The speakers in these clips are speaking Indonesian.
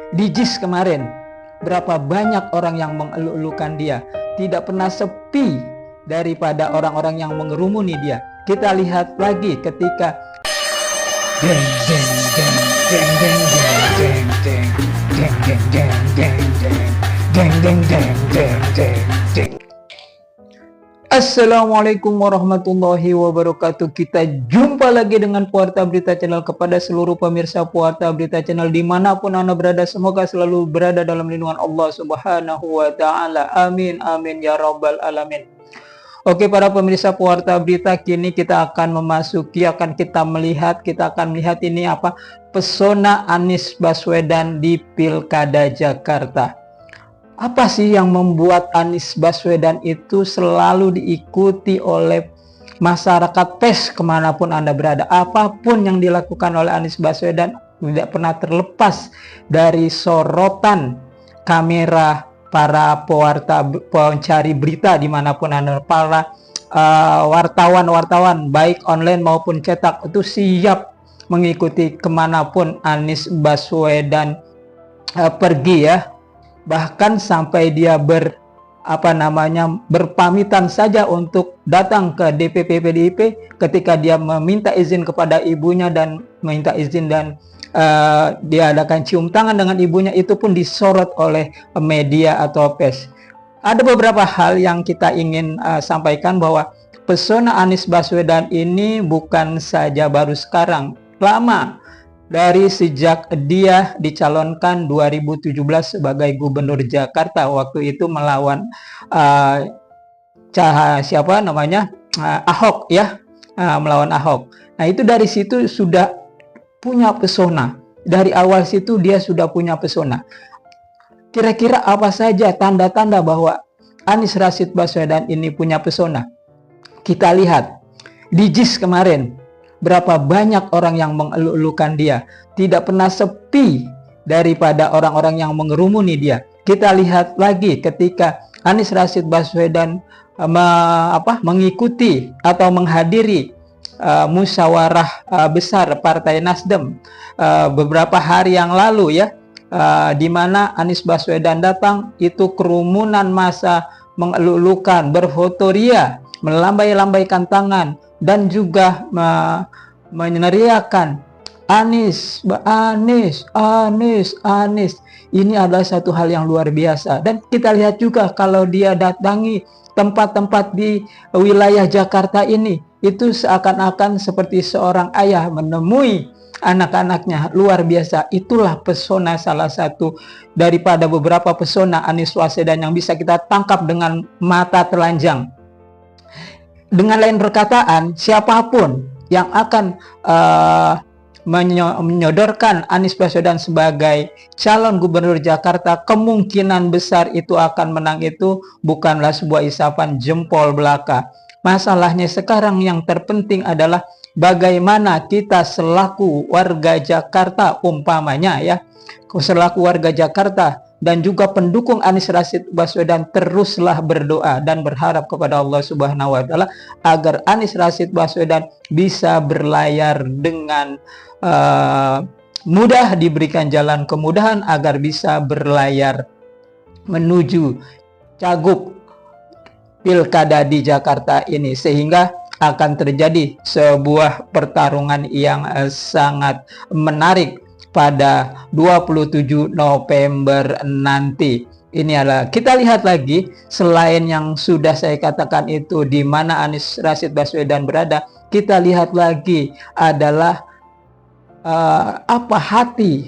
Di JIS kemarin, berapa banyak orang yang mengeluh-elukan dia. Tidak pernah sepi daripada orang-orang yang mengerumuni dia. Kita lihat lagi ketika deng deng deng deng deng deng deng deng deng deng deng deng deng deng deng deng deng. Assalamualaikum warahmatullahi wabarakatuh. Kita jumpa lagi dengan Pewarta Berita Channel. Kepada seluruh pemirsa Pewarta Berita Channel dimanapun Anda berada, semoga selalu berada dalam lindungan Allah Subhanahu wa Ta'ala. Amin amin ya rabbal alamin. Oke, para pemirsa Pewarta Berita, kini kita akan kita akan melihat ini apa, pesona Anies Baswedan di Pilkada Jakarta. Apa sih yang membuat Anies Baswedan itu selalu diikuti oleh masyarakat PES kemanapun Anda berada? Apapun yang dilakukan oleh Anies Baswedan tidak pernah terlepas dari sorotan kamera para pencari berita dimanapun Anda, para wartawan baik online maupun cetak itu siap mengikuti kemanapun Anies Baswedan pergi ya. Bahkan sampai dia berpamitan saja untuk datang ke DPP PDIP ketika dia meminta izin kepada ibunya dan diadakan cium tangan dengan ibunya, itu pun disorot oleh media atau PES. Ada beberapa hal yang kita ingin sampaikan bahwa pesona Anies Baswedan ini bukan saja baru sekarang, lama. Dari sejak dia dicalonkan 2017 sebagai Gubernur Jakarta, waktu itu melawan Ahok ya, melawan Ahok. Nah, itu dari situ sudah punya pesona. Dari awal situ dia sudah punya pesona. Kira-kira apa saja tanda-tanda bahwa Anies Rashid Baswedan ini punya pesona? Kita lihat di JIS kemarin, berapa banyak orang yang mengeluh-elukan dia. Tidak pernah sepi daripada orang-orang yang mengerumuni dia. Kita lihat lagi ketika Anies Rashid Baswedan mengikuti atau menghadiri musyawarah besar Partai Nasdem beberapa hari yang lalu ya, di mana Anies Baswedan datang, itu kerumunan massa mengeluh-elukan, berfotoria, melambai-lambaikan tangan, dan juga meneriakan Anies, Anies, Anies, Anies. Ini adalah satu hal yang luar biasa. Dan kita lihat juga kalau dia datangi tempat-tempat di wilayah Jakarta ini, itu seakan-akan seperti seorang ayah menemui anak-anaknya. Luar biasa. Itulah pesona, salah satu daripada beberapa pesona Anies Baswedan yang bisa kita tangkap dengan mata telanjang. Dengan lain perkataan, siapapun yang akan menyodorkan Anies Baswedan sebagai calon gubernur Jakarta, kemungkinan besar itu akan menang. Itu bukanlah sebuah isapan jempol belaka. Masalahnya sekarang yang terpenting adalah bagaimana kita selaku warga Jakarta, umpamanya ya, selaku warga Jakarta dan juga pendukung Anies Rashid Baswedan, teruslah berdoa dan berharap kepada Allah Subhanahu wa Ta'ala agar Anies Rashid Baswedan bisa berlayar dengan mudah, diberikan jalan kemudahan agar bisa berlayar menuju cagup pilkada di Jakarta ini, sehingga akan terjadi sebuah pertarungan yang sangat menarik pada 27 November nanti. Ini adalah, kita lihat lagi, selain yang sudah saya katakan itu di mana Anies Rashid Baswedan berada, kita lihat lagi adalah hati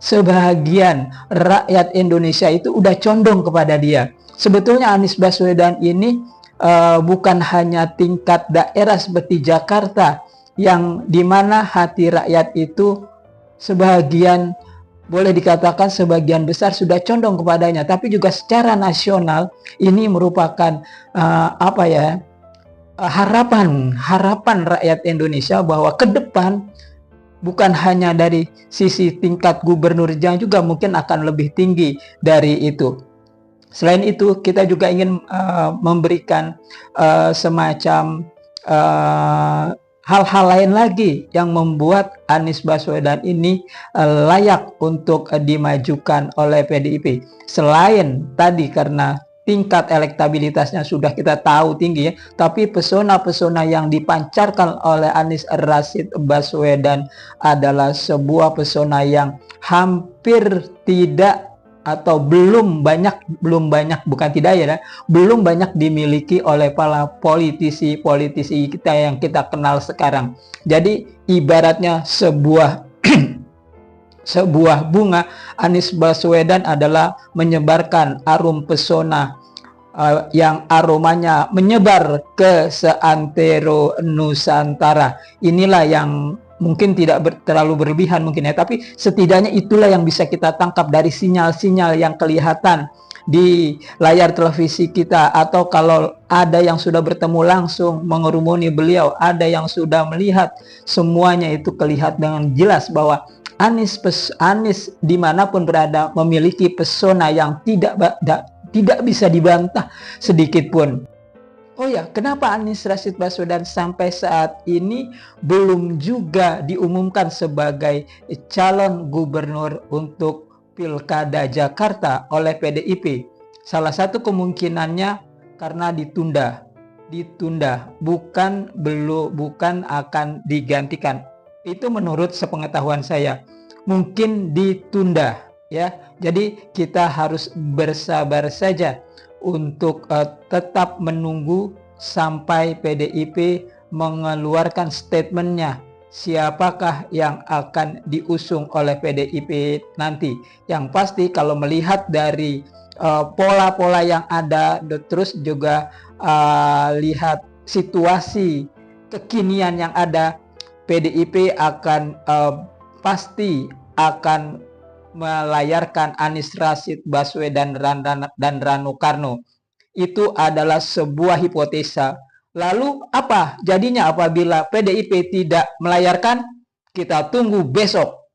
sebagian rakyat Indonesia itu udah condong kepada dia. Sebetulnya Anies Baswedan ini bukan hanya tingkat daerah seperti Jakarta, yang dimana hati rakyat itu sebagian, boleh dikatakan sebagian besar sudah condong kepadanya, tapi juga secara nasional ini merupakan harapan rakyat Indonesia bahwa ke depan bukan hanya dari sisi tingkat gubernur, juga mungkin akan lebih tinggi dari itu. Selain itu, kita juga ingin memberikan semacam hal-hal lain lagi yang membuat Anies Baswedan ini layak untuk dimajukan oleh PDIP. Selain tadi karena tingkat elektabilitasnya sudah kita tahu tinggi ya, tapi pesona-pesona yang dipancarkan oleh Anies Rashid Baswedan adalah sebuah pesona yang hampir tidak atau belum banyak bukan tidak ya, belum banyak dimiliki oleh para politisi kita yang kita kenal sekarang. Jadi ibaratnya sebuah bunga, Anies Baswedan adalah menyebarkan arum pesona yang aromanya menyebar ke seantero Nusantara. Inilah yang mungkin tidak terlalu berlebihan mungkin ya, tapi setidaknya itulah yang bisa kita tangkap dari sinyal-sinyal yang kelihatan di layar televisi kita, atau kalau ada yang sudah bertemu langsung mengerumuni beliau, ada yang sudah melihat, semuanya itu kelihatan dengan jelas bahwa Anies dimanapun berada memiliki pesona yang tidak bisa dibantah sedikit pun. Oh ya, kenapa Anies Rashid Baswedan sampai saat ini belum juga diumumkan sebagai calon gubernur untuk Pilkada Jakarta oleh PDIP? Salah satu kemungkinannya karena ditunda, bukan akan digantikan. Itu menurut sepengetahuan saya, mungkin ditunda ya. Jadi kita harus bersabar saja untuk tetap menunggu sampai PDIP mengeluarkan statementnya siapakah yang akan diusung oleh PDIP nanti. Yang pasti kalau melihat dari pola-pola yang ada, terus juga lihat situasi kekinian yang ada, PDIP akan pasti akan melayarkan Anies Rashid Baswedan dan Rano Karno. Itu adalah sebuah hipotesa. Lalu apa jadinya apabila PDIP tidak melayarkan? Kita tunggu besok.